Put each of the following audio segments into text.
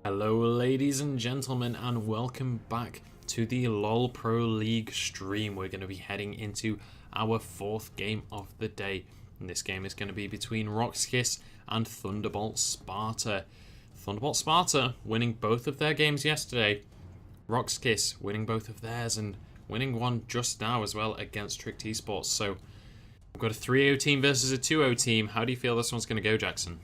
Hello ladies and gentlemen, and welcome back to the LoL Pro League stream. We're going to be heading into our fourth game of the day, and this game is going to be between RoX.KIS and Thunderbot Sparta. Thunderbot Sparta winning both of their games yesterday, RoX.KIS winning both of theirs and winning one just now as well against Tricked Esports. So we've got a 3-0 team versus a 2-0 team. How do you feel this one's going to go, Jackson?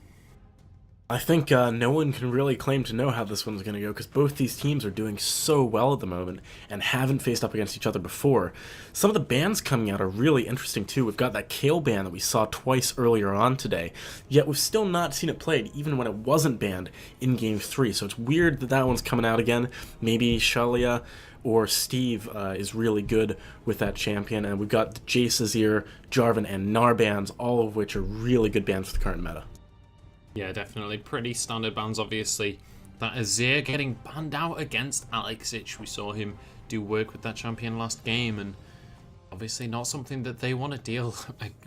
I think no one can really claim to know how this one's going to go because both these teams are doing so well at the moment and haven't faced up against each other before. Some of the bans coming out are really interesting too. We've got that Kale ban that we saw twice earlier on today, yet we've still not seen it played even when it wasn't banned in Game 3. So it's weird that that one's coming out again. Maybe Shalia or Steve is really good with that champion, and we've got the Jace, Azir, Jarvan, and Gnar bans, all of which are really good bans for the current meta. Yeah, definitely. Pretty standard bans, obviously. That Azir getting banned out against Alexich. We saw him do work with that champion last game, and obviously not something that they want to deal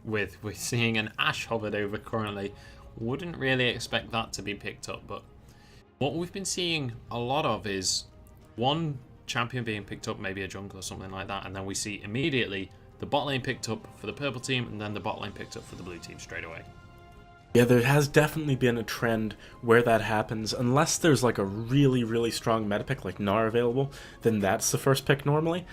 with. We're seeing an Ashe hovered over currently. Wouldn't really expect that to be picked up, but what we've been seeing a lot of is one champion being picked up, maybe a jungle or something like that, and then we see immediately the bot lane picked up for the purple team, and then the bot lane picked up for the blue team straight away. Yeah, there has definitely been a trend where that happens. Unless there's like a really strong meta pick like Gnar available, then that's the first pick normally.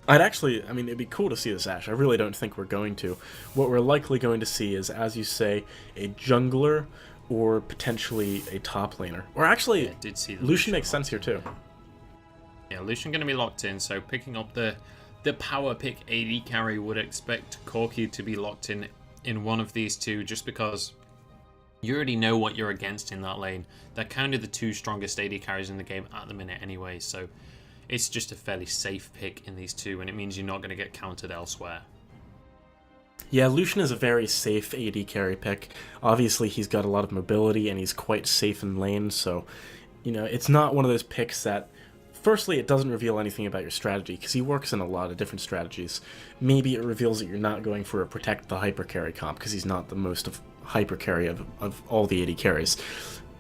It'd be cool to see this Ashe. I really don't think we're going to. What we're likely going to see is, as you say, a jungler or potentially a top laner. Or actually, yeah, did see Lucian makes sense here too. Yeah, Lucian going to be locked in, so picking up the power pick AD carry, would expect Corki to be locked in one of these two, just because you already know what you're against in that lane. They're kind of the two strongest AD carries in the game at the minute anyway, so it's just a fairly safe pick in these two, and it means you're not going to get countered elsewhere. Yeah, Lucian is a very safe AD carry pick. Obviously, he's got a lot of mobility, and he's quite safe in lane, so, it's not one of those picks that, firstly, it doesn't reveal anything about your strategy, because he works in a lot of different strategies. Maybe it reveals that you're not going for a protect the hyper carry comp, because he's not the most of hyper carry of all the AD carries.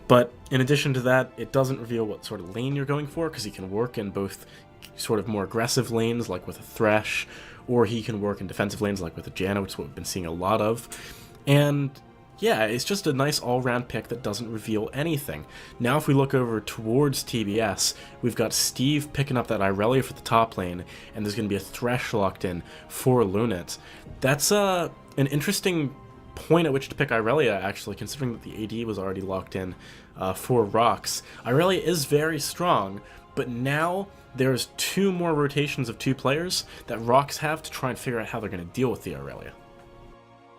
But in addition to that, it doesn't reveal what sort of lane you're going for, because he can work in both sort of more aggressive lanes, like with a Thresh, or he can work in defensive lanes, like with a Janna, which is what we've been seeing a lot of. And yeah, it's just a nice all-round pick that doesn't reveal anything. Now if we look over towards TBS, we've got Steve picking up that Irelia for the top lane, and there's going to be a Thresh locked in for Lunit. That's an interesting point at which to pick Irelia, actually, considering that the AD was already locked in for RoX. Irelia is very strong, but now there's two more rotations of two players that RoX have to try and figure out how they're going to deal with the Irelia.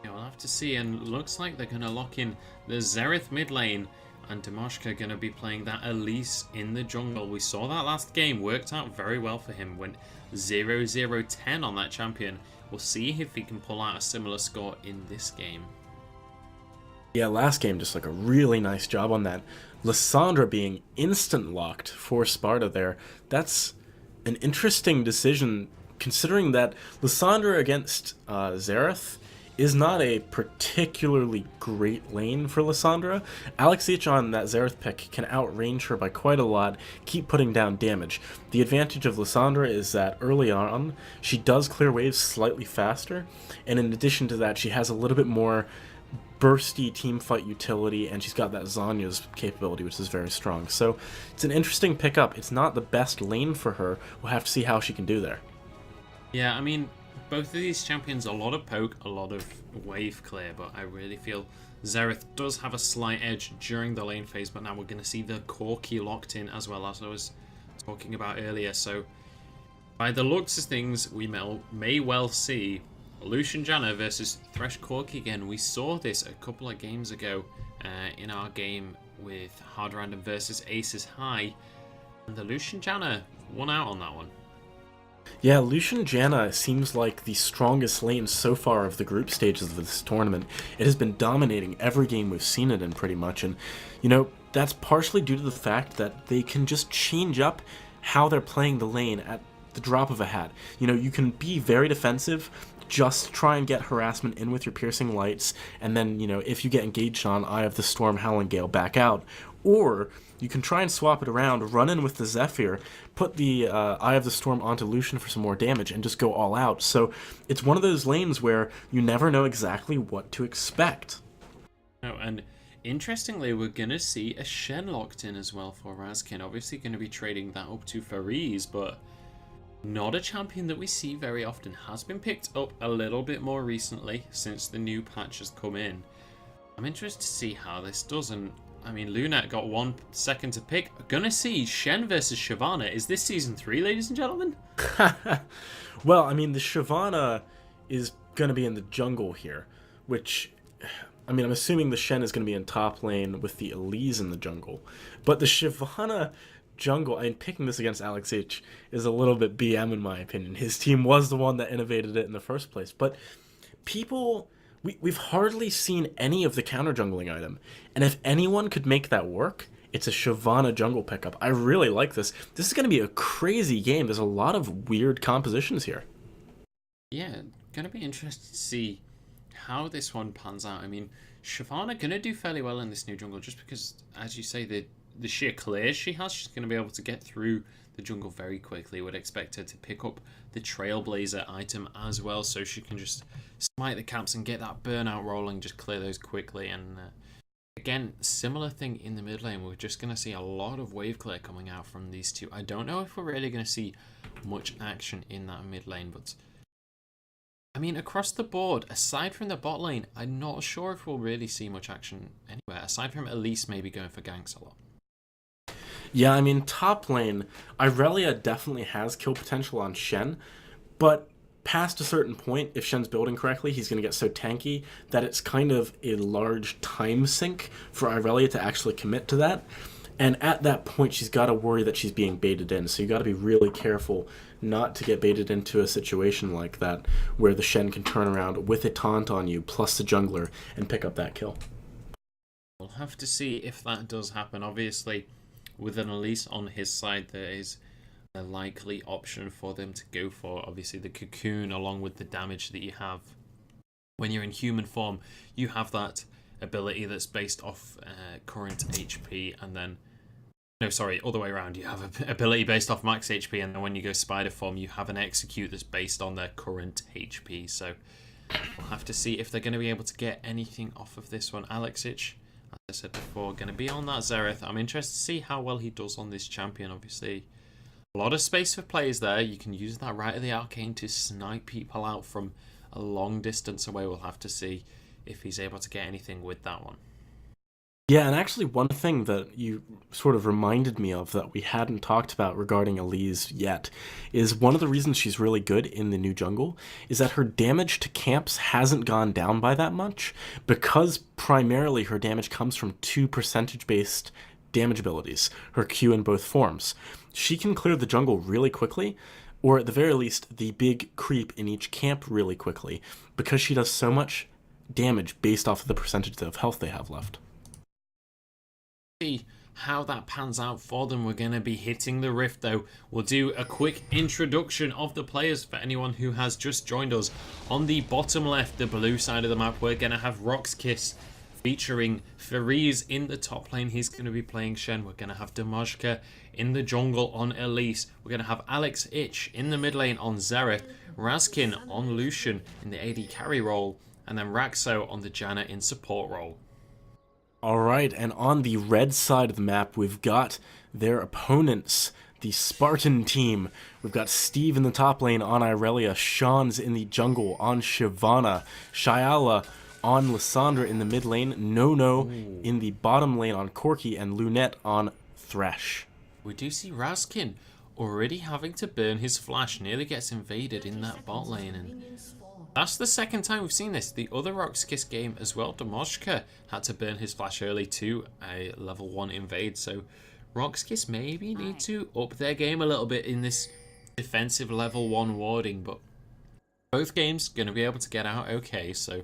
Yeah, we'll have to see, and looks like they're going to lock in the Xerath mid lane, and Dimashka going to be playing that Elise in the jungle. We saw that last game, worked out very well for him, went 0-0-10 on that champion. We'll see if he can pull out a similar score in this game. Yeah, last game, just like a really nice job on that. Lissandra being instant locked for Sparta there, that's an interesting decision, considering that Lissandra against Xerath is not a particularly great lane for Lissandra. Alexich on that Xerath pick can outrange her by quite a lot, keep putting down damage. The advantage of Lissandra is that early on, she does clear waves slightly faster, and in addition to that, she has a little bit more bursty teamfight utility, and she's got that Zanya's capability, which is very strong. So it's an interesting pickup. It's not the best lane for her. We'll have to see how she can do there. Yeah, I mean, both of these champions, a lot of poke, a lot of wave clear, but I really feel Xerath does have a slight edge during the lane phase, but now we're going to see the Corki locked in as well, as I was talking about earlier. So by the looks of things, we may well see Lucian Janna versus Thresh Corki again. We saw this a couple of games ago in our game with Hard Random versus Aces High, and the Lucian Janna won out on that one. Yeah, Lucian Janna seems like the strongest lane so far of the group stages of this tournament. It has been dominating every game we've seen it in pretty much, and that's partially due to the fact that they can just change up how they're playing the lane at the drop of a hat. You can be very defensive, just try and get harassment in with your piercing lights, and then, if you get engaged on Eye of the Storm, Howling Gale, back out. Or you can try and swap it around, run in with the Zephyr, put the Eye of the Storm onto Lucian for some more damage, and just go all out. So it's one of those lanes where you never know exactly what to expect. Oh, and interestingly, we're going to see a Shen locked in as well for RoX.KIS. Obviously going to be trading that up to Fariz, but not a champion that we see very often. Has been picked up a little bit more recently since the new patch has come in. I'm interested to see how this does, and I mean, Lunette got 1 second to pick. Gonna see Shen versus Shyvana. Is this Season 3, ladies and gentlemen? Well, I mean, the Shyvana is going to be in the jungle here, which, I mean, I'm assuming the Shen is going to be in top lane with the Elise in the jungle. But the Shyvana jungle, I mean, picking this against Alex H is a little bit BM in my opinion. His team was the one that innovated it in the first place. But people... We've hardly seen any of the counter jungling item, and if anyone could make that work, it's a Shyvana jungle pickup. I really like this. This is going to be a crazy game. There's a lot of weird compositions here. Yeah, going to be interested to see how this one pans out. I mean, Shyvana going to do fairly well in this new jungle, just because, as you say, the sheer clears she has, she's going to be able to get through the jungle very quickly. Would expect her to pick up the Trailblazer item as well, so she can just smite the caps and get that burnout rolling, just clear those quickly. And again, similar thing in the mid lane. We're just going to see a lot of wave clear coming out from these two. I don't know if we're really going to see much action in that mid lane, but I mean, across the board, aside from the bot lane, I'm not sure if we'll really see much action anywhere, aside from Elise maybe going for ganks a lot. Yeah, I mean, top lane, Irelia definitely has kill potential on Shen, but past a certain point, if Shen's building correctly, he's going to get so tanky that it's kind of a large time sink for Irelia to actually commit to that. And at that point, she's got to worry that she's being baited in, so you got to be really careful not to get baited into a situation like that where the Shen can turn around with a taunt on you plus the jungler and pick up that kill. We'll have to see if that does happen. Obviously, with an Elise on his side, there is a likely option for them to go for. Obviously, the cocoon, along with the damage that you have when you're in human form, you have that ability that's based off current HP, and then no, sorry, other way around. You have an ability based off max HP, and then when you go spider form, you have an execute that's based on their current HP. So we'll have to see if they're going to be able to get anything off of this one. Alexic, as I said before, going to be on that Xerath. I'm interested to see how well he does on this champion. Obviously, a lot of space for players there. You can use that right of the arcane to snipe people out from a long distance away. We'll have to see if he's able to get anything with that one. Yeah, and actually one thing that you sort of reminded me of that we hadn't talked about regarding Elise yet is one of the reasons she's really good in the new jungle is that her damage to camps hasn't gone down by that much because primarily her damage comes from 2 percentage-based damage abilities, her Q in both forms. She can clear the jungle really quickly, or at the very least, the big creep in each camp really quickly, because she does so much damage based off of the percentage of health they have left. See how that pans out for them. We're going to be hitting the rift though. We'll do a quick introduction of the players for anyone who has just joined us. On the bottom left, the blue side of the map, we're going to have RoX.KIS featuring Fariz in the top lane. He's going to be playing Shen. We're going to have Damashka in the jungle on Elise. We're going to have Alex Ich in the mid lane on Xerath, RoX.KIS on Lucian in the AD carry role, and then Raxo on the Janna in support role. Alright, and on the red side of the map, we've got their opponents, the Spartan team. We've got Steve in the top lane on Irelia, Sean's in the jungle on Shyvana, Shyala on Lissandra in the mid lane, Nono in the bottom lane on Corki, and Lunette on Thresh. We do see RoX.KIS already having to burn his flash, nearly gets invaded in that bot lane, and that's the second time we've seen this. The other RoX.KIS game as well, Damashka had to burn his flash early to a level 1 invade, so RoX.KIS maybe need to up their game a little bit in this defensive level 1 warding, but both games going to be able to get out okay, so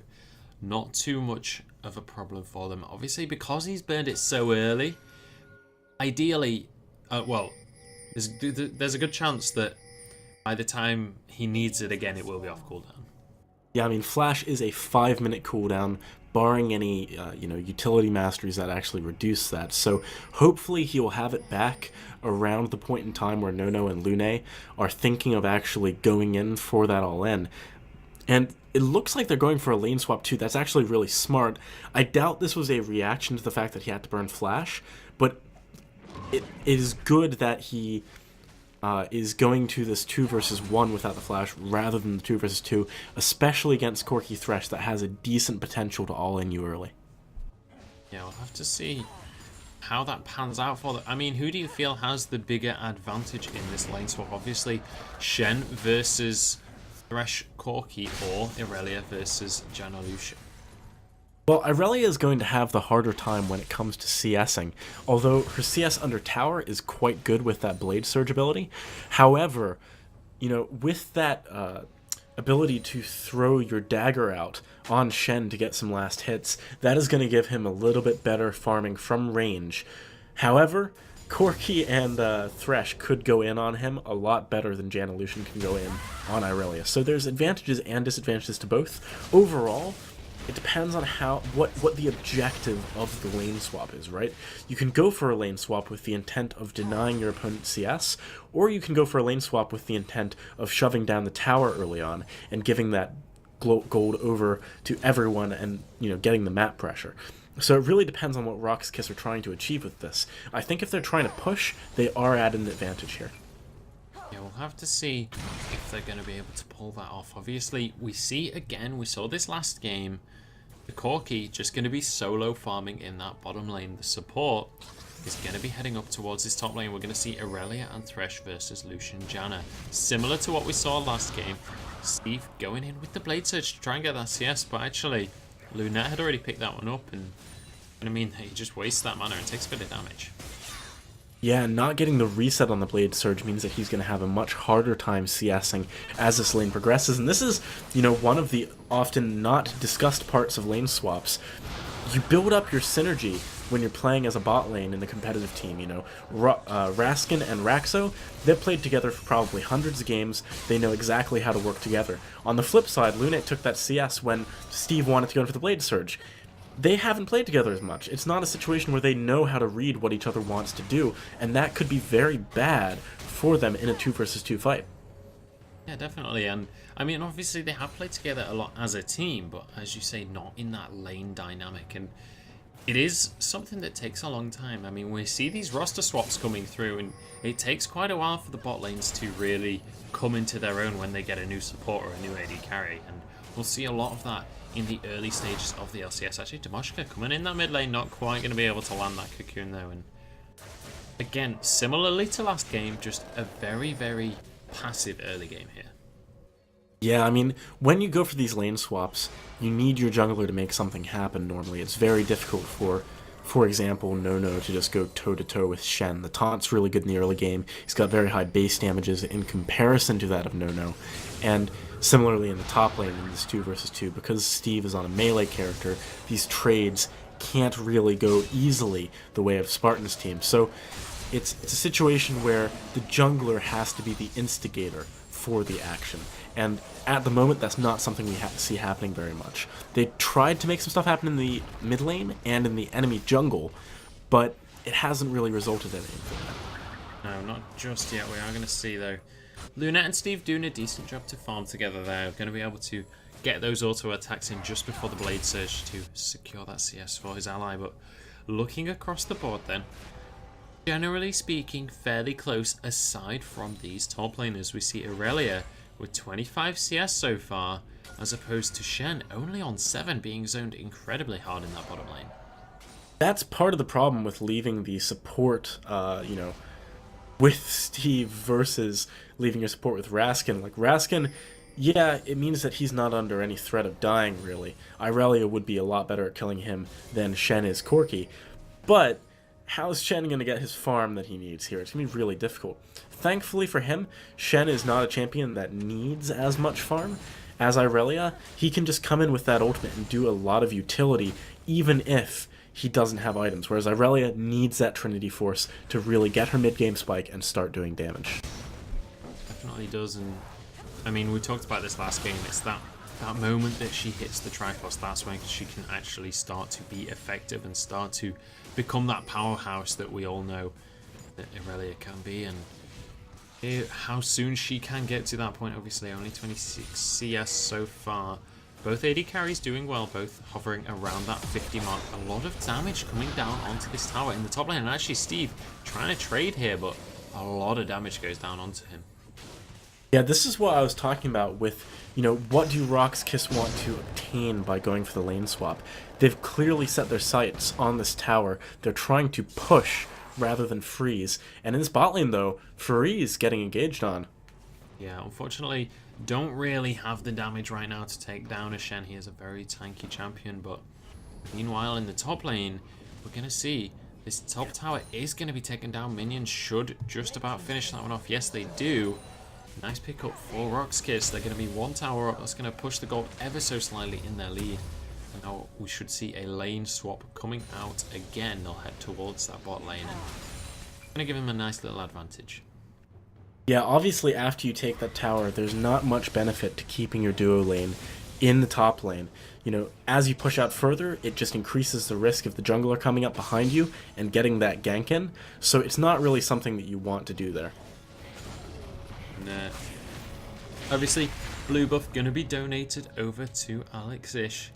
not too much of a problem for them. Obviously, because he's burned it so early, ideally, well, there's a good chance that by the time he needs it again, it will be off cooldown. Yeah, I mean, Flash is a 5-minute cooldown, barring any, utility masteries that actually reduce that. So hopefully he will have it back around the point in time where Nono and Lune are thinking of actually going in for that all-in. And it looks like they're going for a lane swap too. That's actually really smart. I doubt this was a reaction to the fact that he had to burn Flash, but it is good that he is going to this 2 versus 1 without the Flash rather than the 2 versus 2, especially against Corki Thresh that has a decent potential to all-in you early. Yeah, we'll have to see how that pans out for them. I mean, who do you feel has the bigger advantage in this lane swap? Obviously, Shen versus Thresh Corki, or Irelia versus Janalucia. Well, Irelia is going to have the harder time when it comes to CSing, although her CS under tower is quite good with that Blade Surge ability. However, with that ability to throw your dagger out on Shen to get some last hits, that is going to give him a little bit better farming from range. However, Corki and Thresh could go in on him a lot better than Janalucian can go in on Irelia. So there's advantages and disadvantages to both. Overall, it depends on what the objective of the lane swap is, right? You can go for a lane swap with the intent of denying your opponent's CS, or you can go for a lane swap with the intent of shoving down the tower early on and giving that gold over to everyone and, getting the map pressure. So it really depends on what RoX.KIS are trying to achieve with this. I think if they're trying to push, they are at an advantage here. Yeah, we'll have to see if they're going to be able to pull that off. Obviously, we saw this last game, the Corki just going to be solo farming in that bottom lane. The support is going to be heading up towards this top lane. We're going to see Irelia and Thresh versus Lucian Janna. Similar to what we saw last game, Steve going in with the Blade Surge to try and get that CS, but actually, Lunette had already picked that one up, and he just wastes that mana and takes a bit of damage. Yeah, not getting the reset on the Blade Surge means that he's going to have a much harder time CSing as this lane progresses. And this is, one of the often not discussed parts of lane swaps. You build up your synergy when you're playing as a bot lane in a competitive team, Raskin and Raxo, they've played together for probably hundreds of games. They know exactly how to work together. On the flip side, Lunate took that CS when Steve wanted to go in for the Blade Surge. They haven't played together as much. It's not a situation where they know how to read what each other wants to do, and that could be very bad for them in a 2 versus 2 fight. Yeah, definitely. And I mean, obviously they have played together a lot as a team, but as you say, not in that lane dynamic. And it is something that takes a long time. I mean, we see these roster swaps coming through, and it takes quite a while for the bot lanes to really come into their own when they get a new support or a new AD carry. And we'll see a lot of that in the early stages of the LCS. Actually, Demoshka coming in that mid lane, not quite going to be able to land that cocoon though. And again, similarly to last game, just a very, very passive early game here. Yeah, I mean, when you go for these lane swaps, you need your jungler to make something happen normally. It's very difficult for example, Nono to just go toe-to-toe with Shen. The taunt's really good in the early game. He's got very high base damages in comparison to that of Nono. And similarly in the top lane in this 2 versus 2, because Steve is on a melee character, these trades can't really go easily the way of Spartan's team. So it's a situation where the jungler has to be the instigator for the action. And at the moment, that's not something we see happening very much. They tried to make some stuff happen in the mid lane and in the enemy jungle, but it hasn't really resulted in anything. No, not just yet. We are going to see, though. Lunette and Steve doing a decent job to farm together there. Going to be able to get those auto attacks in just before the Blade Surge to secure that CS for his ally. But looking across the board then, generally speaking, fairly close aside from these top laners. We see Irelia with 25 CS so far, as opposed to Shen only on 7, being zoned incredibly hard in that bottom lane. That's part of the problem with leaving the support, with Steve versus leaving your support with Raskin. Like, Raskin, yeah, it means that he's not under any threat of dying, really. Irelia would be a lot better at killing him than Shen is Corki. But how's Shen going to get his farm that he needs here? It's going to be really difficult. Thankfully for him, Shen is not a champion that needs as much farm as Irelia. He can just come in with that ultimate and do a lot of utility, even if he doesn't have items, whereas Irelia needs that Trinity Force to really get her mid-game spike and start doing damage. Definitely does, and I mean, we talked about this last game. It's that that moment that she hits the Triforce, that's when she can actually start to be effective and start to become that powerhouse that we all know that Irelia can be. And how soon she can get to that point, obviously only 26 CS so far. Both AD carries doing well, both hovering around that 50 mark. A lot of damage coming down onto this tower in the top lane, and actually Steve trying to trade here, but a lot of damage goes down onto him. Yeah, this is what I was talking about with, you know, what do RoX.KIS want to obtain by going for the lane swap? They've clearly set their sights on this tower. They're trying to push rather than freeze. And in this bot lane, though, Freeze getting engaged on. Yeah, unfortunately, don't really have the damage right now to take down a Shen. He is a very tanky champion, but meanwhile in the top lane, we're going to see this top tower is going to be taken down. Minions should just about finish that one off. Yes, they do. Nice pickup for RoX.KIS. They're going to be one tower up. That's going to push the gold ever so slightly in their lead. And now we should see a lane swap coming out again. They'll head towards that bot lane. And going to give him a nice little advantage. Yeah, obviously after you take that tower, there's not much benefit to keeping your duo lane in the top lane. You know, as you push out further, it just increases the risk of the jungler coming up behind you and getting that gank in. So it's not really something that you want to do there. And, obviously, blue buff going to be donated over to RoX.KIS.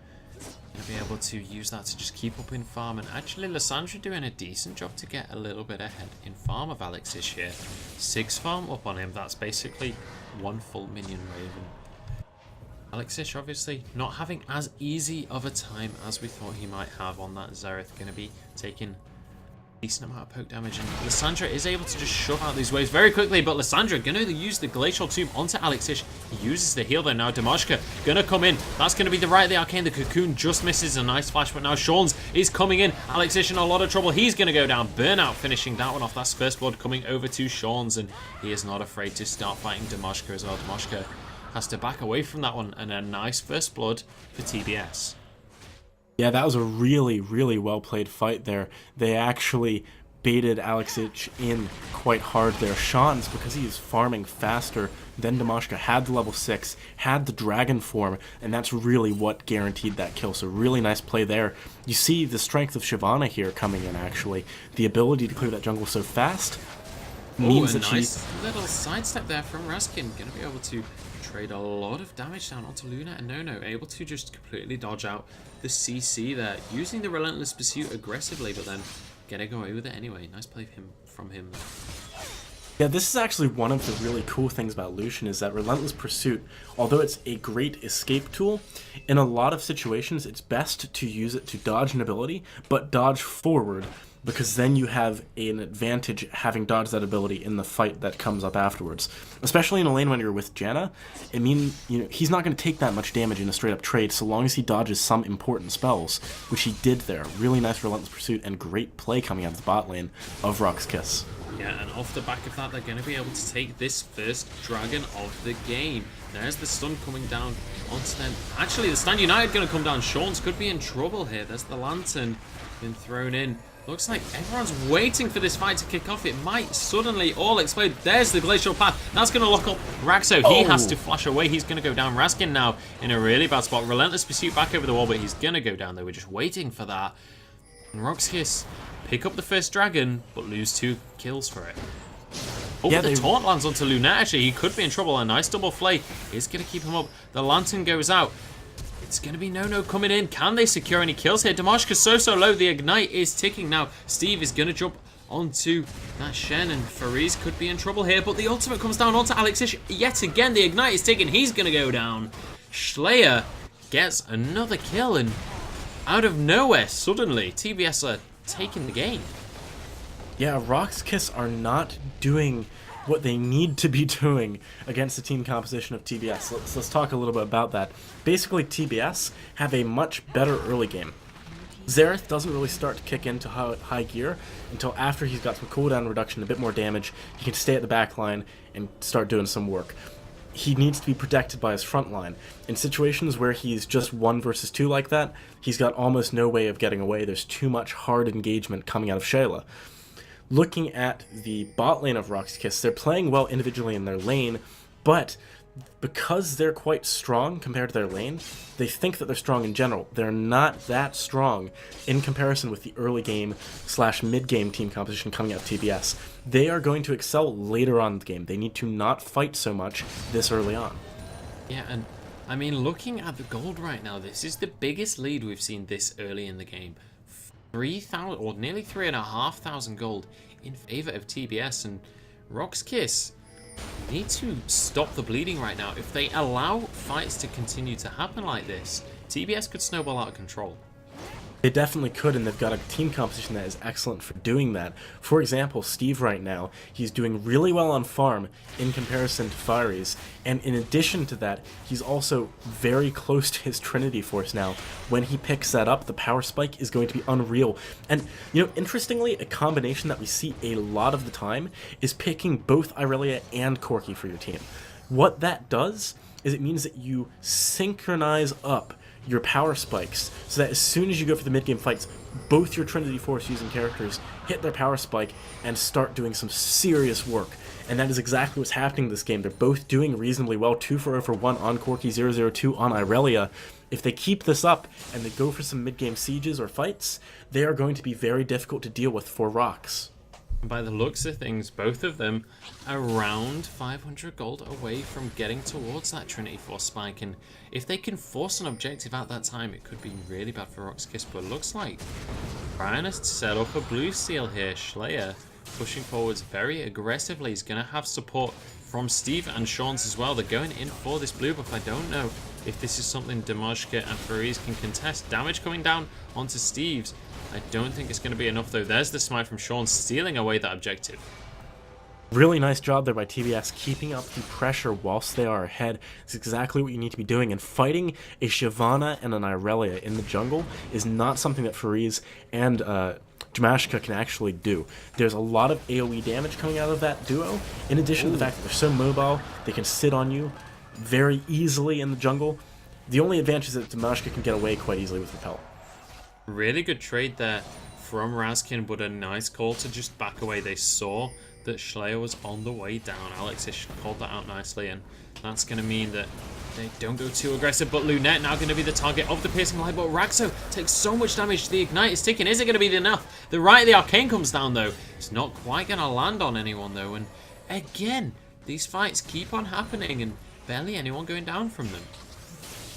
Going to be able to use that to just keep up in farm. And actually, Lissandra doing a decent job to get a little bit ahead in farm of RoX.KIS here. 6 farm up on him. That's basically 1 full minion wave. And RoX.KIS obviously not having as easy of a time as we thought he might have on that Xerath. Going to be taking decent amount of poke damage, and Lissandra is able to just shove out these waves very quickly, but Lissandra going to use the Glacial Tomb onto RoX.KIS. He uses the heal though now. Damashka going to come in. That's going to be the right of the Arcane. The Cocoon just misses a nice flash, but now Sean's is coming in. RoX.KIS in a lot of trouble. He's going to go down. Burnout finishing that one off. That's first blood coming over to Sean's, and he is not afraid to start fighting Damashka as well. Damashka has to back away from that one, and a nice first blood for TBS. Yeah, that was a really, really well-played fight there. They actually baited RoX.KIS in quite hard there. Sean's, because he is farming faster than Damashka, had the level 6, had the dragon form, and that's really what guaranteed that kill. So really nice play there. You see the strength of Shyvana here coming in, actually. The ability to clear that jungle so fast means that nice little sidestep there from Raskin. Going to be able to trade a lot of damage down onto Luna, and No, able to just completely dodge out the CC there, using the Relentless Pursuit aggressively, but then getting away with it anyway. Nice play from him. Yeah, this is actually one of the really cool things about Lucian, is that Relentless Pursuit, although it's a great escape tool, in a lot of situations it's best to use it to dodge an ability, but dodge forward, because then you have an advantage having dodged that ability in the fight that comes up afterwards. Especially in a lane when you're with Janna, it means, you know, he's not going to take that much damage in a straight up trade so long as he dodges some important spells, which he did there. Really nice Relentless Pursuit and great play coming out of the bot lane of RoX.KIS. Yeah, and off the back of that, they're going to be able to take this first dragon of the game. There's the stun coming down onto them. Actually, the Stand United going to come down. Sean's could be in trouble here. There's the Lantern been thrown in. Looks like everyone's waiting for this fight to kick off. It might suddenly all explode. There's the Glacial Path. That's going to lock up Raxo. He has to flash away. He's going to go down. Raskin now in a really bad spot. Relentless Pursuit back over the wall, but he's going to go down. They were just waiting for that. And RoX.KIS pick up the first dragon, but lose 2 kills for it. Oh, yeah, the taunt lands onto Lunette. Actually, he could be in trouble. A nice double flay is going to keep him up. The Lantern goes out. It's going to be No coming in. Can they secure any kills here? Damashka's so low. The Ignite is ticking now. Steve is going to jump onto that Shen, and Fariz could be in trouble here, but the ultimate comes down onto RoX.KIS. Yet again, the Ignite is ticking. He's going to go down. Slayer gets another kill, and out of nowhere, suddenly, TBS are taking the game. Yeah, RoX.KIS are not doing what they need to be doing against the team composition of TBS. Let's talk a little bit about that. Basically, TBS have a much better early game. Xerath doesn't really start to kick into high gear until after he's got some cooldown reduction, a bit more damage. He can stay at the back line and start doing some work. He needs to be protected by his front line. In situations where he's just 1 versus 2 like that, he's got almost no way of getting away. There's too much hard engagement coming out of Shayla. Looking at the bot lane of RoX.KIS, they're playing well individually in their lane, but because they're quite strong compared to their lane, they think that they're strong in general. They're not that strong in comparison with the early game / mid game team composition coming out of TBS. They are going to excel later on in the game. They need to not fight so much this early on. Yeah, and I mean, looking at the gold right now, this is the biggest lead we've seen this early in the game. 3,000 or nearly 3,500 gold in favor of TBS, and RoX.KIS need to stop the bleeding right now. If they allow fights to continue to happen like this, TBS could snowball out of control. They definitely could, and they've got a team composition that is excellent for doing that. For example, Steve right now, he's doing really well on farm in comparison to Fiery's, and in addition to that, he's also very close to his Trinity Force now. When he picks that up, the power spike is going to be unreal. And, you know, interestingly, a combination that we see a lot of the time is picking both Irelia and Corki for your team. What that does is it means that you synchronize up your power spikes, so that as soon as you go for the mid-game fights, both your Trinity Force using characters hit their power spike and start doing some serious work. And that is exactly what's happening this game. They're both doing reasonably well, 2 for 0 for 1 on Corki, 0-0-2 on Irelia. If they keep this up and they go for some mid-game sieges or fights, they are going to be very difficult to deal with for RoX. By the looks of things, both of them around 500 gold away from getting towards that Trinity Force spike, and if they can force an objective at that time, it could be really bad for RoX.KIS. But it looks like Brian has set up a blue seal here. Schlayer pushing forwards very aggressively. He's going to have support from Steve and Sean's as well. They're going in for this blue buff. I don't know if this is something Damashka and Fariz can contest. Damage coming down onto Steve's. I don't think it's going to be enough, though. There's the smite from Sean, stealing away that objective. Really nice job there by TBS, keeping up the pressure whilst they are ahead. It's exactly what you need to be doing, and fighting a Shyvana and an Irelia in the jungle is not something that Fariz and Damashka can actually do. There's a lot of AoE damage coming out of that duo, in addition to the fact that they're so mobile, they can sit on you very easily in the jungle. The only advantage is that Damashka can get away quite easily with Repel. Really good trade there from Razkin, but a nice call to just back away. They saw that Schlayer was on the way down. Alexish called that out nicely, and that's going to mean that they don't go too aggressive. But Lunette now going to be the target of the piercing light, but Raxo takes so much damage. The ignite is ticking. Is it going to be enough? The right of the arcane comes down, though. It's not quite going to land on anyone, though. And again, these fights keep on happening, and barely anyone going down from them.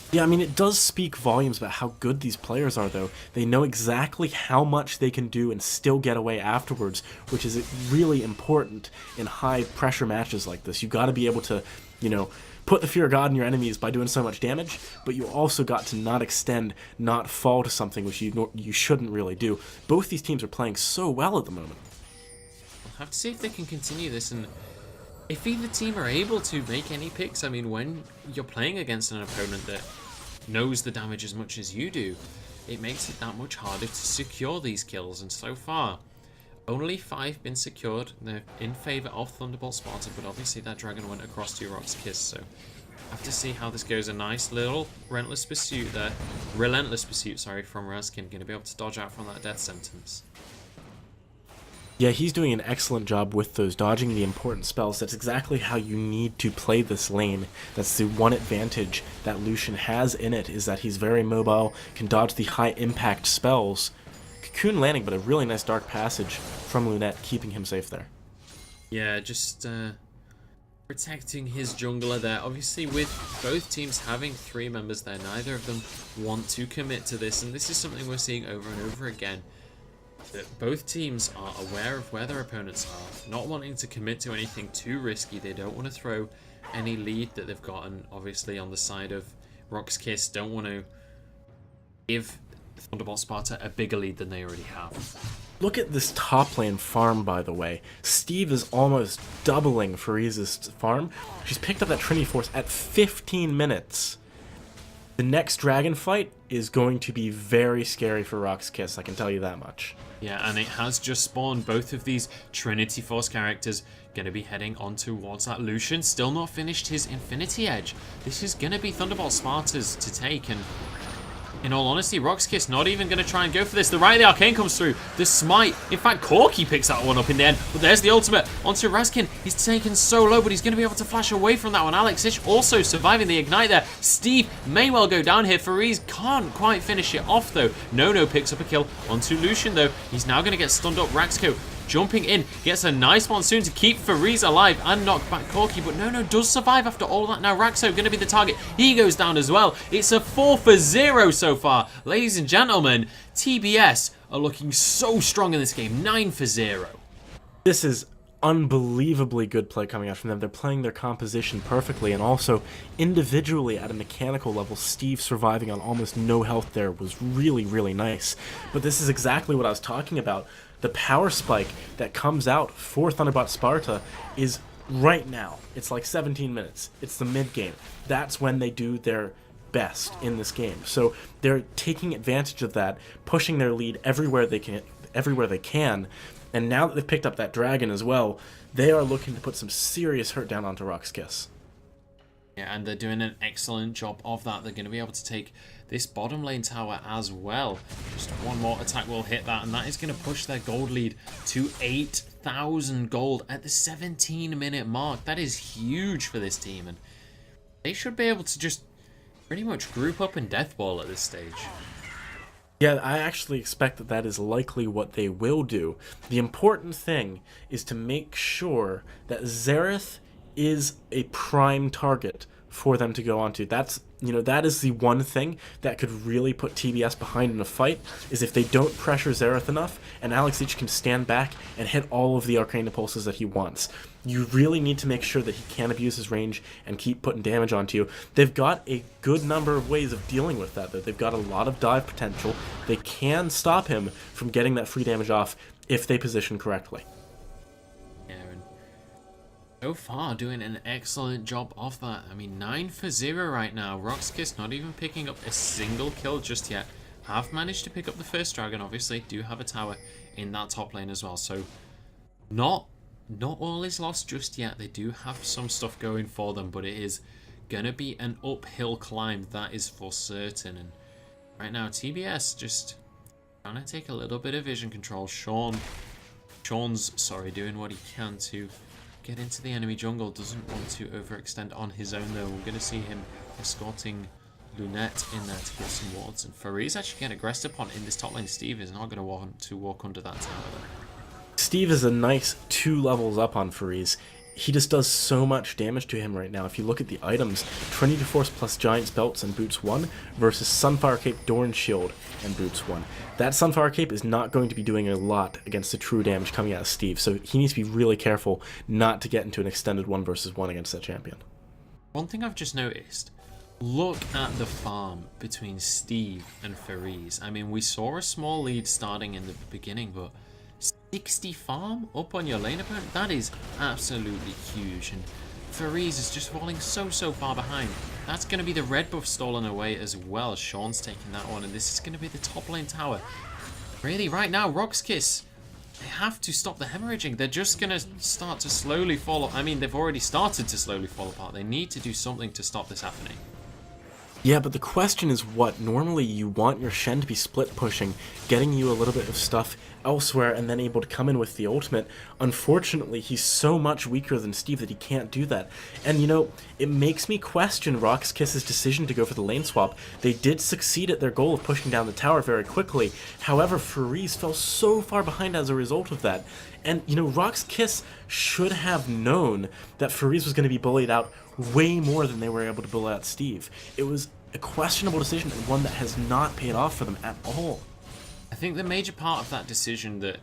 Yeah, I mean, it does speak volumes about how good these players are, though. They know exactly how much they can do and still get away afterwards, which is really important in high-pressure matches like this. You got to be able to, you know, put the fear of God in your enemies by doing so much damage, but you also got to not extend, not fall to something which you shouldn't really do. Both these teams are playing so well at the moment. We'll have to see if they can continue this, and if either team are able to make any picks. I mean, when you're playing against an opponent that knows the damage as much as you do, it makes it that much harder to secure these kills. And so far, only 5 been secured. They're in favor of Thunderbolt Sparta, but obviously that dragon went across to RoX.KIS, so have to see how this goes. A nice little relentless pursuit there. Relentless pursuit, sorry, from Razkin. Going to be able to dodge out from that death sentence. Yeah, he's doing an excellent job with those, dodging the important spells. That's exactly how you need to play this lane. That's the one advantage that Lucian has in it, is that he's very mobile, can dodge the high-impact spells. Cocoon landing, but a really nice Dark Passage from Lunette, keeping him safe there. Yeah, just protecting his jungler there. Obviously, with both teams having 3 members there, neither of them want to commit to this, and this is something we're seeing over and over again. That both teams are aware of where their opponents are, not wanting to commit to anything too risky. They don't want to throw any lead that they've gotten. Obviously, on the side of RoX.KIS, don't want to give Thunderbolt Sparta a bigger lead than they already have. Look at this top lane farm, by the way. Steve is almost doubling Fariz's farm. She's picked up that Trinity Force at 15 minutes. The next dragon fight is going to be very scary for RoX.KIS, I can tell you that much. Yeah, and it has just spawned. Both of these Trinity Force characters going to be heading on towards that. Lucian still not finished his Infinity Edge. This is going to be Thunderbolt Sparta's to take, and In all honesty, RoX.KIS not even going to try and go for this. The Right of the Arcane comes through. The Smite. In fact, Corki picks that one up in the end. But there's the ultimate onto Raskin. He's taken so low, but he's going to be able to flash away from that one. Alex also surviving the Ignite there. Steve may well go down here. Fariz can't quite finish it off, though. No picks up a kill onto Lucian, though. He's now going to get stunned up. Raxco jumping in, gets a nice monsoon to keep Fariz alive and knock back Corki, but No does survive after all that. Now Raxo going to be the target. He goes down as well. It's a 4-for-0 so far. Ladies and gentlemen, TBS are looking so strong in this game. 9-for-0. This is unbelievably good play coming out from them. They're playing their composition perfectly, and also individually at a mechanical level, Steve surviving on almost no health there was really, really nice. But this is exactly what I was talking about. The power spike that comes out for Thunderbot Sparta is right now. It's like 17 minutes. It's the mid game. That's when they do their best in this game. So they're taking advantage of that, pushing their lead everywhere they can. And now that they've picked up that dragon as well, they are looking to put some serious hurt down onto RoX.KIS. Yeah, and they're doing an excellent job of that. They're going to be able to take this bottom lane tower as well. Just one more attack will hit that, and that is going to push their gold lead to 8,000 gold at the 17-minute mark. That is huge for this team, and they should be able to just pretty much group up in Deathball at this stage. Yeah, I actually expect that that is likely what they will do. The important thing is to make sure that Xerath is a prime target for them to go onto. That is the one thing that could really put TBS behind in a fight, is if they don't pressure Xerath enough and Alex can stand back and hit all of the Arcane Impulses that he wants. You really need to make sure that he can't abuse his range and keep putting damage onto you. They've got a good number of ways of dealing with that, though. They've got a lot of dive potential. They can stop him from getting that free damage off if they position correctly. So far, doing an excellent job of that. I mean, 9-for-0 right now. RoX.KIS not even picking up a single kill just yet. Have managed to pick up the first dragon, obviously. Do have a tower in that top lane as well. So, not all is lost just yet. They do have some stuff going for them, but it is going to be an uphill climb. That is for certain. And right now, TBS just trying to take a little bit of vision control. Sean's doing what he can to get into the enemy jungle. Doesn't want to overextend on his own, though. We're going to see him escorting Lunette in there to get some wards. And Fariz actually getting aggressed upon in this top lane. Steve is not going to want to walk under that tower, though. Steve is a nice 2 levels up on Fariz. He just does so much damage to him right now. If you look at the items, Trinity Force plus Giant's Belts and Boots 1 versus Sunfire Cape, Dorn Shield, and Boots 1. That Sunfire Cape is not going to be doing a lot against the true damage coming out of Steve, so he needs to be really careful not to get into an extended 1 versus 1 against that champion. One thing I've just noticed, look at the farm between Steve and Fariz. I mean, we saw a small lead starting in the beginning, but 60 farm up on your lane opponent? That is absolutely huge, and Fariz is just falling so far behind. That's going to be the red buff stolen away as well. Sean's taking that one, and this is going to be the top lane tower. Really, right now, RoX.KIS, they have to stop the hemorrhaging. They're just going to start to slowly fall. I mean, they've already started to slowly fall apart. They need to do something to stop this happening. Yeah, but the question is what? Normally you want your Shen to be split pushing, getting you a little bit of stuff elsewhere, and then able to come in with the ultimate. Unfortunately, he's so much weaker than Steve that he can't do that. And it makes me question RoX.KIS's decision to go for the lane swap. They did succeed at their goal of pushing down the tower very quickly. However, Fariz fell so far behind as a result of that. And, RoX.KIS should have known that Fariz was going to be bullied out way more than they were able to bully out Steve. It was a questionable decision, and one that has not paid off for them at all. I think the major part of that decision that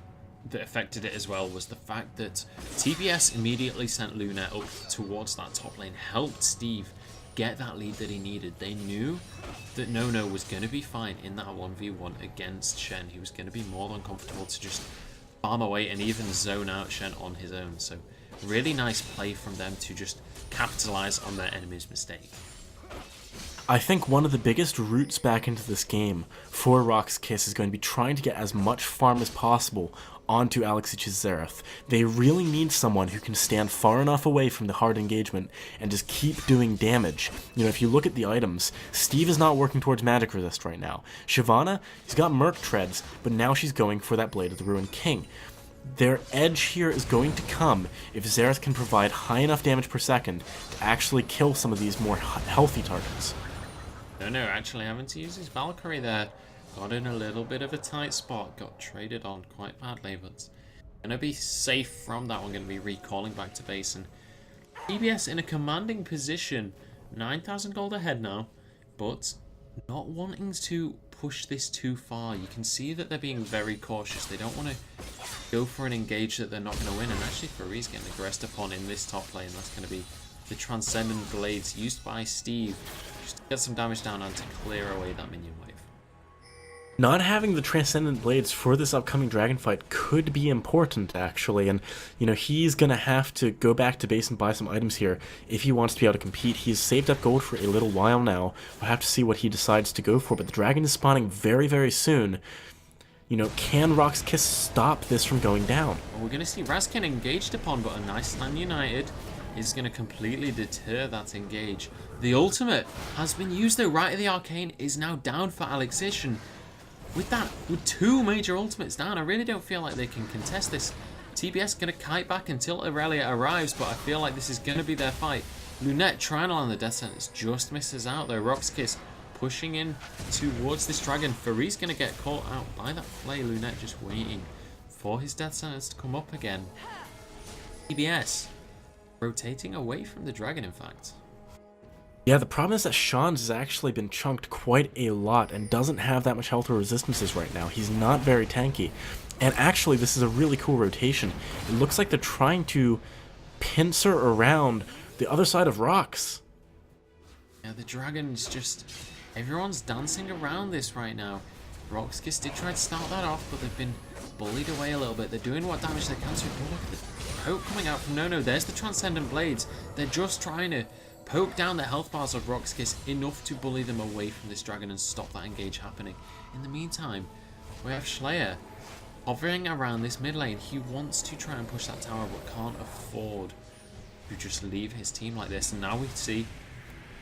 affected it as well was the fact that TBS immediately sent Lunette up towards that top lane, helped Steve get that lead that he needed. They knew that No was going to be fine in that 1v1 against Shen. He was going to be more than comfortable to just farm away and even zone out Shen on his own. So really nice play from them to just capitalize on their enemy's mistake. I think one of the biggest routes back into this game for RoX.KIS is going to be trying to get as much farm as possible onto Alexich's Xerath. They really need someone who can stand far enough away from the hard engagement and just keep doing damage. You know, if you look at the items, Steve is not working towards magic resist right now. Shyvana, he's got Merc Treads, but now she's going for that Blade of the Ruined King. Their edge here is going to come if Xerath can provide high enough damage per second to actually kill some of these more healthy targets. No, actually having to use his Valkyrie there. Got in a little bit of a tight spot. Got traded on quite badly, but gonna be safe from that one. Gonna be recalling back to base. And TBS in a commanding position. 9,000 gold ahead now, but not wanting to push this too far. You can see that they're being very cautious. They don't want to go for an engage that they're not going to win. And actually, Faree's getting aggressed upon in this top lane. That's going to be the Transcendent Blades used by Steve just to get some damage down and to clear away that minion wave. Not having the Transcendent Blades for this upcoming dragon fight could be important, actually, and, you know, he's gonna have to go back to base and buy some items here if he wants to be able to compete. He's saved up gold for a little while now. We'll have to see what he decides to go for, but the dragon is spawning very, very soon. You know, can RoX.KIS stop this from going down? Well, we're gonna see Razkin engaged upon, but a nice Stand United is going to completely deter that engage. The ultimate has been used though, right at the arcane is now down for Alexish. With that, with two major ultimates down, I really don't feel like they can contest this. TBS going to kite back until Aurelia arrives, but I feel like this is going to be their fight. Lunette trying to land the death sentence, just misses out though. RoX.KIS pushing in towards this dragon. Faree's going to get caught out by that play. Lunette just waiting for his death sentence to come up again. TBS rotating away from the dragon, in fact. Yeah, the problem is that Sean's has actually been chunked quite a lot and doesn't have that much health or resistances right now. He's not very tanky. And actually, this is a really cool rotation. It looks like they're trying to pincer around the other side of RoX. Yeah, the dragon's just... everyone's dancing around this right now. RoX.KIS did try to start that off, but they've been bullied away a little bit. They're doing what damage they can. So look at the poke coming out from No. There's the Transcendent Blades. They're just trying to poke down the health bars of RoX.KIS enough to bully them away from this dragon and stop that engage happening. In the meantime, we have Schleyer hovering around this mid lane. He wants to try and push that tower, but can't afford to just leave his team like this. And now we see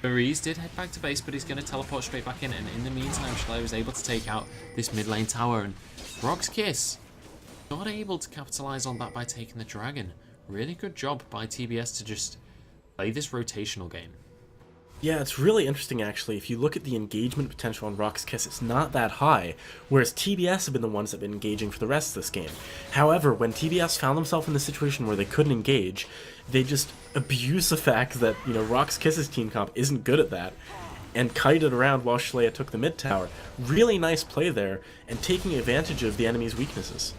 Faree's did head back to base, but he's going to teleport straight back in. And in the meantime, Schleyer was able to take out this mid lane tower. And RoX.KIS not able to capitalize on that by taking the dragon. Really good job by TBS to just play this rotational game. Yeah, it's really interesting actually. If you look at the engagement potential on RoX.KIS, it's not that high, whereas TBS have been the ones that have been engaging for the rest of this game. However, when TBS found themselves in the situation where they couldn't engage, they just abused the fact that, you know, RoX.KIS's team comp isn't good at that, and kited around while Schleyer took the mid tower. Really nice play there, and taking advantage of the enemy's weaknesses.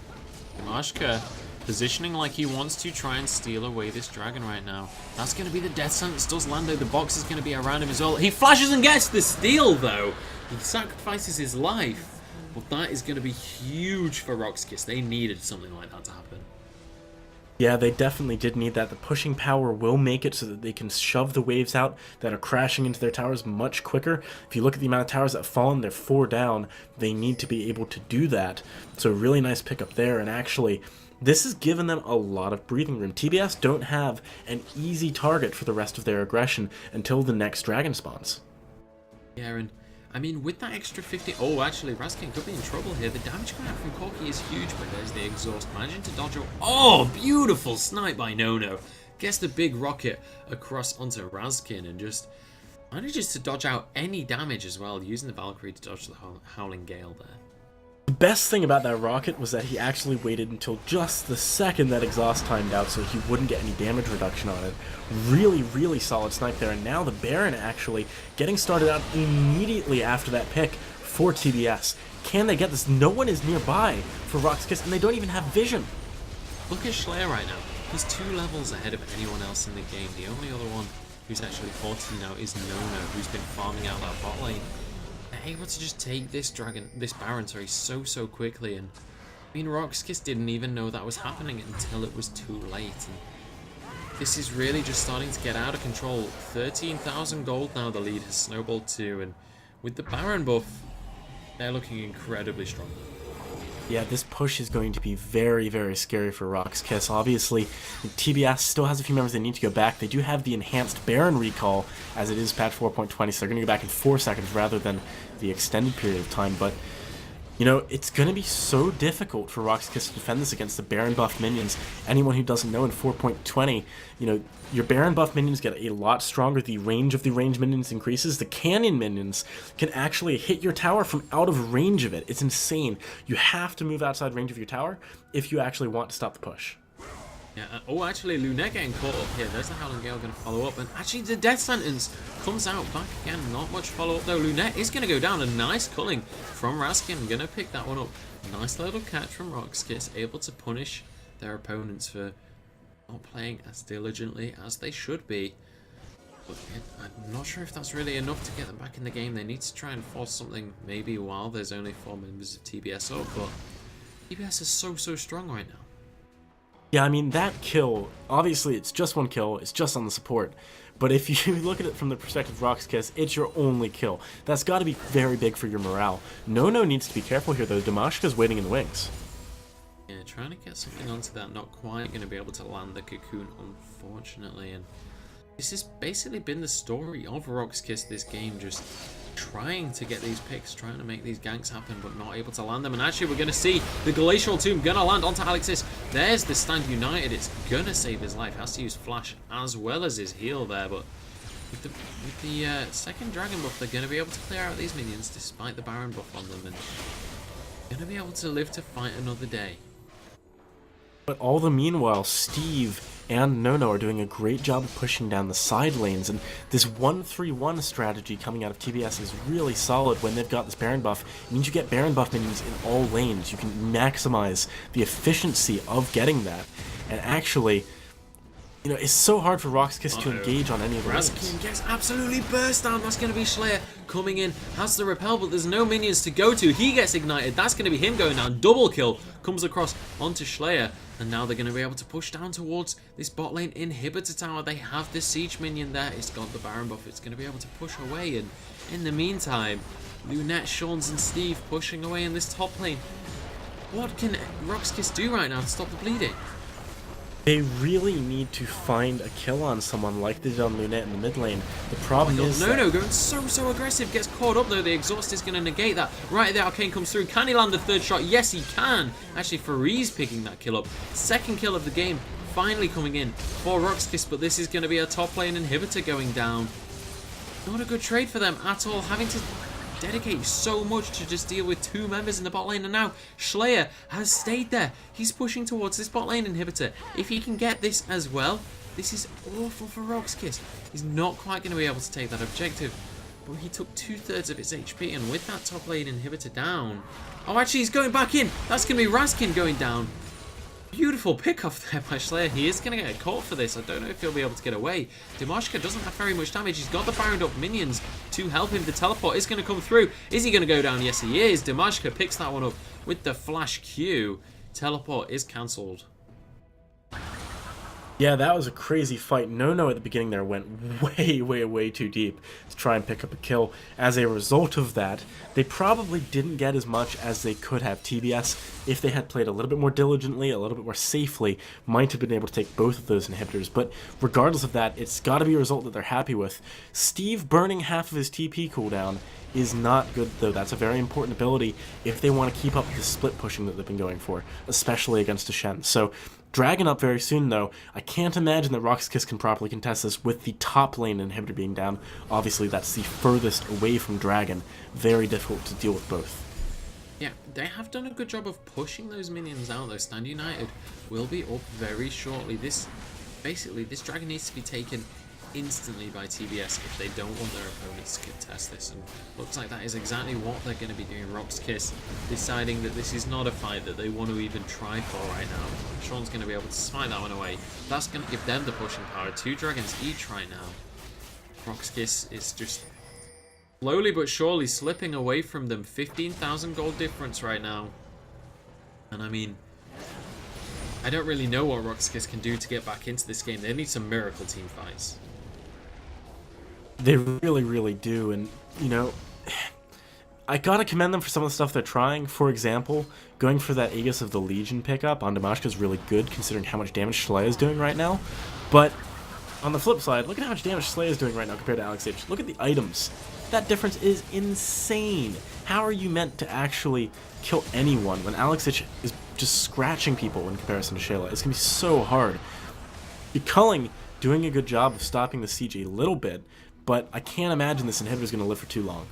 Mashka positioning like he wants to try and steal away this dragon right now. That's going to be the death sentence. Does Lando. The box is going to be around him as well. He flashes and gets the steal though. He sacrifices his life. But that is going to be huge for RoX.KIS. They needed something like that to happen. Yeah, they definitely did need that. The pushing power will make it so that they can shove the waves out that are crashing into their towers much quicker. If you look at the amount of towers that have fallen, they're 4 down. They need to be able to do that. So really nice pickup there. And actually, this has given them a lot of breathing room. TBS don't have an easy target for the rest of their aggression until the next dragon spawns. Yeah, and I mean, with that extra 50... oh, actually, Razkin could be in trouble here. The damage coming out from Corki is huge, but there's the exhaust. Managing to dodge... oh, beautiful snipe by No. Gets the big rocket across onto Razkin and just manages to dodge out any damage as well, using the Valkyrie to dodge the Howling Gale there. The best thing about that rocket was that he actually waited until just the second that exhaust timed out so he wouldn't get any damage reduction on it. Really, really solid snipe there. And now the Baron actually getting started out immediately after that pick for TBS. Can they get this? No one is nearby for RoX.KIS, and they don't even have vision. Look at Schleyer right now. He's 2 levels ahead of anyone else in the game. The only other one who's actually 14 now is No, who's been farming out that bot lane. Able to just take this Baron, so quickly. And I mean, RoX.KIS didn't even know that was happening until it was too late. And this is really just starting to get out of control. 13,000 gold now the lead has snowballed to, and with the Baron buff, they're looking incredibly strong. Yeah, this push is going to be very, very scary for RoX.KIS. Obviously, TBS still has a few members they need to go back. They do have the enhanced Baron recall, as it is patch 4.20, so they're going to go back in 4 seconds rather than the extended period of time. But, you know, it's going to be so difficult for RoX.KIS to defend this against the Baron buff minions. Anyone who doesn't know, in 4.20, you know, your Baron buff minions get a lot stronger. The range of the range minions increases. The cannon minions can actually hit your tower from out of range of it. It's insane. You have to move outside range of your tower if you actually want to stop the push. Yeah, oh, actually, Lunette getting caught up here. There's the Howling Gale going to follow up. And actually, the Death Sentence comes out back again. Not much follow-up, though. Lunette is going to go down. A nice culling from Raskin. Going to pick that one up. Nice little catch from RoX.KIS. Able to punish their opponents for not playing as diligently as they should be. But I'm not sure if that's really enough to get them back in the game. They need to try and force something maybe while there's only 4 members of TBS up. But TBS is so strong right now. Yeah, I mean, that kill, obviously it's just one kill, it's just on the support. But if you look at it from the perspective of RoX.KIS, it's your only kill. That's got to be very big for your morale. No needs to be careful here, though. Damashka's waiting in the wings. Yeah, trying to get something onto that. Not quite going to be able to land the cocoon, unfortunately. And this has basically been the story of RoX.KIS this game, just trying to get these picks, trying to make these ganks happen, but not able to land them. And actually, we're going to see the Glacial Tomb going to land onto Alexis. There's the Stand United. It's going to save his life. Has to use Flash as well as his heal there, but with the second Dragon buff, they're going to be able to clear out these minions despite the Baron buff on them, and going to be able to live to fight another day. But all the meanwhile, Steve and Nono are doing a great job of pushing down the side lanes, and this 1-3-1 strategy coming out of TBS is really solid when they've got this Baron buff. It means you get Baron buff minions in all lanes. You can maximize the efficiency of getting that, and actually, you know, it's so hard for RoX.KIS to engage on any of the lanes. Raskin gets absolutely burst down. That's going to be Slayer coming in. Has the repel, but there's no minions to go to. He gets ignited. That's going to be him going down. Double kill comes across onto Slayer. And now they're going to be able to push down towards this bot lane inhibitor tower. They have the siege minion there. It's got the Baron buff. It's going to be able to push away. And in the meantime, Lunette, Shawns, and Steve pushing away in this top lane. What can RoX.KIS do right now to stop the bleeding? They really need to find a kill on someone like they did on Lunette in the mid lane. The problem is Nono going so aggressive, gets caught up though. The exhaust is going to negate that. Right, the Arcane comes through. Can he land the third shot? Yes, he can. Actually, Fariz picking that kill up. Second kill of the game finally coming in for RoX.KIS, but this is going to be a top lane inhibitor going down. Not a good trade for them at all, having to dedicate so much to just deal with 2 members in the bot lane, and now Slayer has stayed there. He's pushing towards this bot lane inhibitor. If he can get this as well, this is awful for RoX.KIS. He's not quite going to be able to take that objective, but he took 2/3 of its HP, and with that top lane inhibitor down... Oh, actually, he's going back in. That's going to be Raskin going down. Beautiful pick off there by Slayer. He is going to get caught for this. I don't know if he'll be able to get away. Damashka doesn't have very much damage. He's got the Baroned up minions to help him. The teleport is going to come through. Is he going to go down? Yes, he is. Damashka picks that one up with the flash Q. Teleport is cancelled. yeah, that was a crazy fight. Nono at the beginning there went way too deep to try and pick up a kill. As a result of that, they probably didn't get as much as they could have. TBS, if they had played a little bit more diligently, a little bit more safely, might have been able to take both of those inhibitors. But regardless of that, it's got to be a result that they're happy with. Steve burning half of his TP cooldown is not good, though. That's a very important ability if they want to keep up the split pushing that they've been going for, especially against a Shen. So, Dragon up very soon, though. I can't imagine that RoX.KIS can properly contest this with the top lane inhibitor being down. Obviously, that's the furthest away from Dragon. Very difficult to deal with both. Yeah, they have done a good job of pushing those minions out, though. Stand United will be up very shortly. Basically, this Dragon needs to be taken instantly by TBS if they don't want their opponents to contest this, and looks like that is exactly what they're going to be doing. RoX.KIS deciding that this is not a fight that they want to even try for right now. Sean's going to be able to smite that one away. That's going to give them the pushing power. 2 dragons each right now. RoX.KIS is just slowly but surely slipping away from them. 15,000 gold difference right now, and I mean, I don't really know what RoX.KIS can do to get back into this game. They need some miracle team fights. They really, really do, and, you know, I gotta commend them for some of the stuff they're trying. For example, going for that Aegis of the Legion pickup on Dimashka is really good, considering how much damage Shlaya is doing right now. But on the flip side, look at how much damage Shlaya is doing right now compared to Alex H. Look at the items. That difference is insane. How are you meant to actually kill anyone when Alex H is just scratching people in comparison to Shayla? It's gonna be so hard. Culling doing a good job of stopping the siege a little bit, but I can't imagine this inhibitor is going to live for too long.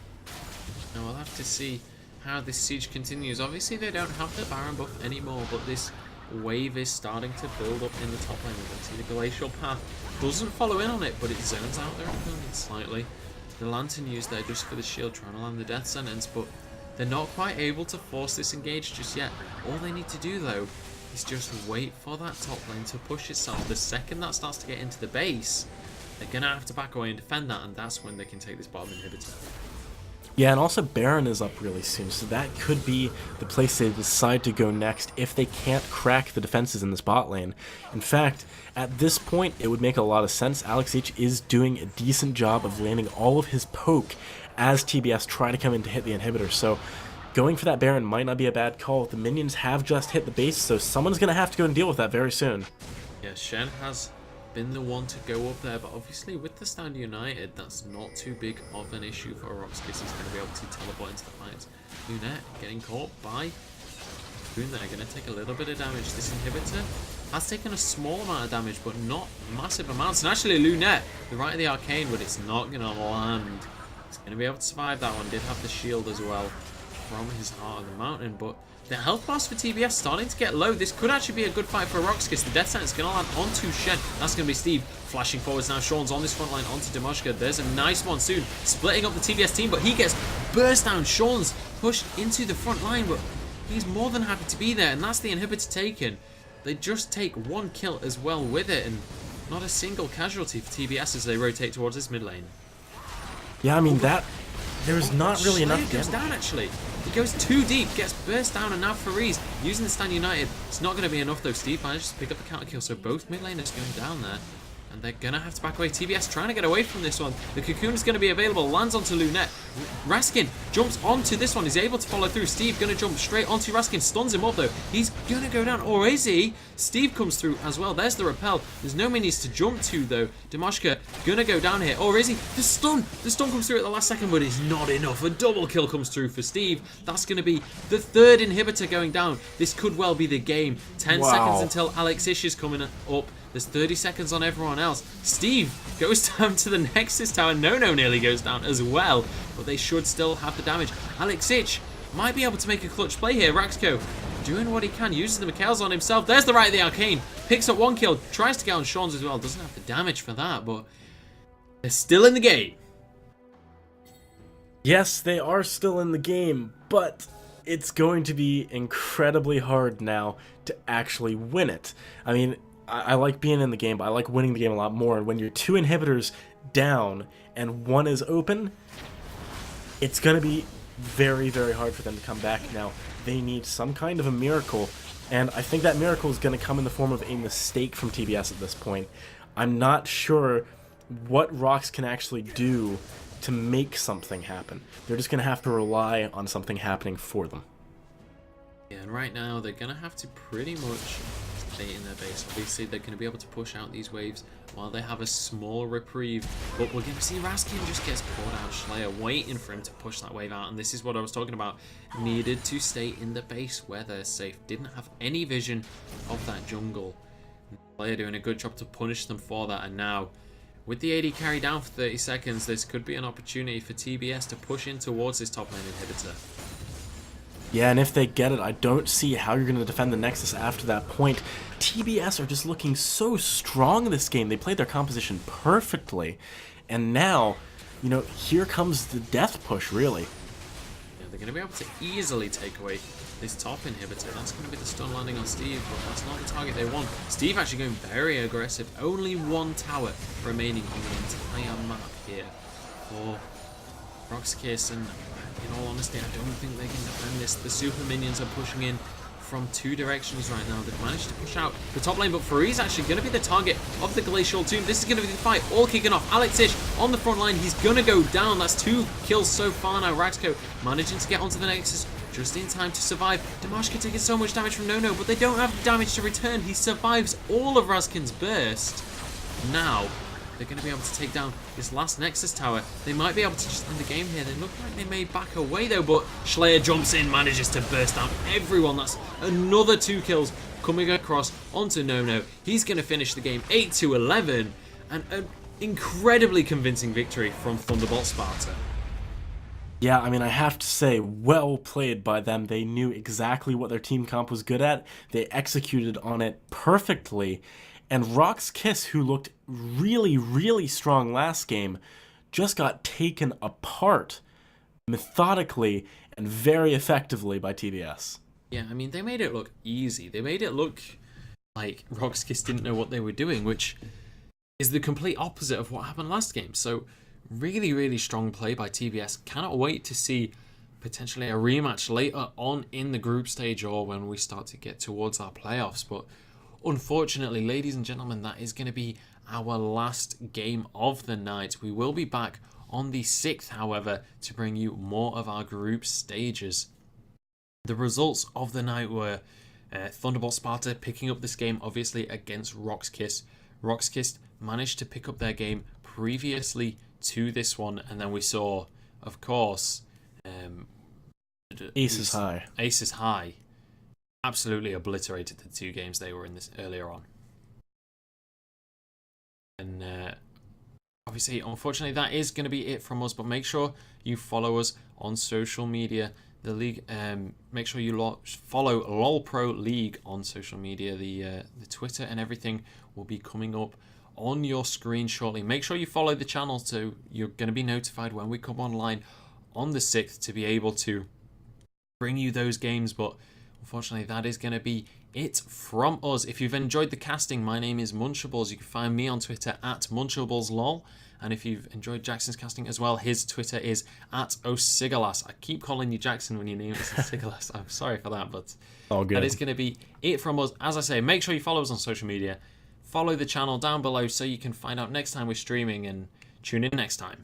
Now we'll have to see how this siege continues. Obviously they don't have the Baron buff anymore, but this wave is starting to build up in the top lane. We can see the Glacial Path doesn't follow in on it, but it zones out their opponent slightly. The Lantern used there just for the shield, trying to land the death sentence, but they're not quite able to force this engage just yet. All they need to do though is just wait for that top lane to push itself. The second that starts to get into the base, they're going to have to back away and defend that, and that's when they can take this bottom inhibitor. Yeah, and also Baron is up really soon, so that could be the place they decide to go next if they can't crack the defenses in this bot lane. In fact, at this point, it would make a lot of sense. Alex H is doing a decent job of landing all of his poke as TBS try to come in to hit the inhibitor, so going for that Baron might not be a bad call. The minions have just hit the base, so someone's going to have to go and deal with that very soon. Yeah, Shen has been the one to go up there, but obviously with the stand united, that's not too big of an issue for RoX.KIS. He's going to be able to teleport into the fight. Lunette getting caught by Boon there, going to take a little bit of damage. This inhibitor has taken a small amount of damage, but not massive amounts. And actually Lunette, the right of the arcane, but it's not going to land. He's going to be able to survive that one. Did have the shield as well from his Heart of the Mountain, but the health bars for TBS starting to get low. This could actually be a good fight for RoX.KIS. The death sentence is going to land onto Shen. That's going to be Steve flashing forwards now. Sean's on this front line onto Dimashka. There's a nice monsoon splitting up the TBS team, but he gets burst down. Sean's pushed into the front line, but he's more than happy to be there, and that's the inhibitor taken. They just take one kill as well with it, and not a single casualty for TBS as they rotate towards this mid lane. Yeah, I mean, there's not really enough damage. Goes down actually. He goes too deep, gets burst down, and now Fariz using the stand united. It's not going to be enough though. Steve manages to pick up the counter kill, so both mid laners going down there. And they're going to have to back away. TBS trying to get away from this one. The cocoon is going to be available. Lands onto Lunette. Raskin jumps onto this one. He's able to follow through. Steve going to jump straight onto Raskin. Stuns him up though. He's going to go down. Or is he? Steve comes through as well. There's the repel. There's no minis to jump to though. Dimashka going to go down here. Or is he? The stun. The stun comes through at the last second, but it's not enough. A double kill comes through for Steve. That's going to be the third inhibitor going down. This could well be the game. 10 seconds until Alex Ish is coming up. There's 30 seconds on everyone else. Steve goes down to the Nexus Tower. No nearly goes down as well, but they should still have the damage. Alex Ich might be able to make a clutch play here. Raxco doing what he can, uses the Mikhail's on himself. There's the right of the arcane. Picks up one kill, tries to get on Sean's as well. Doesn't have the damage for that, but they're still in the game. Yes, they are still in the game, but it's going to be incredibly hard now to actually win it. I mean, I like being in the game, but I like winning the game a lot more. And when you're two inhibitors down and one is open, it's going to be very, very hard for them to come back now. They need some kind of a miracle, and I think that miracle is going to come in the form of a mistake from TBS at this point. I'm not sure what RoX can actually do to make something happen. They're just going to have to rely on something happening for them. Yeah, and right now they're going to have to pretty much stay in their base. Obviously, they're going to be able to push out these waves while they have a small reprieve. But we're going to see Raskin just gets caught out. Schleyer waiting for him to push that wave out. And this is what I was talking about. Needed to stay in the base where they're safe. Didn't have any vision of that jungle. Schleyer doing a good job to punish them for that. And now, with the AD carry down for 30 seconds, this could be an opportunity for TBS to push in towards this top lane inhibitor. Yeah, and if they get it, I don't see how you're going to defend the Nexus after that point. TBS are just looking so strong in this game. They played their composition perfectly. And now, you know, here comes the death push, really. Yeah, they're going to be able to easily take away this top inhibitor. That's going to be the stun landing on Steve, but that's not the target they want. Steve actually going very aggressive. Only one tower remaining on the entire map here for RoX.KIS, and in all honesty, I don't think they can defend this. The super minions are pushing in from two directions right now. They've managed to push out the top lane, but Faree's actually going to be the target of the Glacial Tomb. This is going to be the fight all kicking off. Alex-ish on the front line. He's going to go down. That's 2 kills so far now. RoX.KIS managing to get onto the Nexus just in time to survive. Damashka taking so much damage from Nono, but they don't have the damage to return. He survives all of Razkin's burst. Now, they're going to be able to take down this last Nexus tower. They might be able to just end the game here. They look like they may back away though, but Schleyer jumps in, manages to burst down everyone. That's another 2 kills coming across onto Nono. He's going to finish the game 8-11, and an incredibly convincing victory from Thunderbot Sparta. Yeah, I mean, I have to say, well played by them. They knew exactly what their team comp was good at. They executed on it perfectly. And RoX.KIS, who looked really, really strong last game, just got taken apart methodically and very effectively by TBS. Yeah, I mean, they made it look easy. They made it look like RoX.KIS didn't know what they were doing, which is the complete opposite of what happened last game. So really, really strong play by TBS. Cannot wait to see potentially a rematch later on in the group stage or when we start to get towards our playoffs. But unfortunately, ladies and gentlemen, that is going to be our last game of the night. We will be back on the 6th, however, to bring you more of our group stages. The results of the night were Thunderbot Sparta picking up this game, obviously, against RoX.KIS. RoX.KIS managed to pick up their game previously to this one, and then we saw, of course, Aces High. Aces High absolutely obliterated the 2 games they were in this earlier on. And obviously, unfortunately, that is going to be it from us, but make sure you follow us on social media. The league, make sure you follow LOL Pro League on social media. The Twitter and everything will be coming up on your screen shortly. Make sure you follow the channel so you're going to be notified when we come online on the 6th to be able to bring you those games. But unfortunately, that is going to be it from us. If you've enjoyed the casting, my name is Munchables. You can find me on Twitter at MunchableSLOL. And if you've enjoyed Jackson's casting as well, his Twitter is at Osigalas. I keep calling you Jackson when your name is Osigalas. I'm sorry for that, but all good. That is going to be it from us. As I say, make sure you follow us on social media. Follow the channel down below so you can find out next time we're streaming, and tune in next time.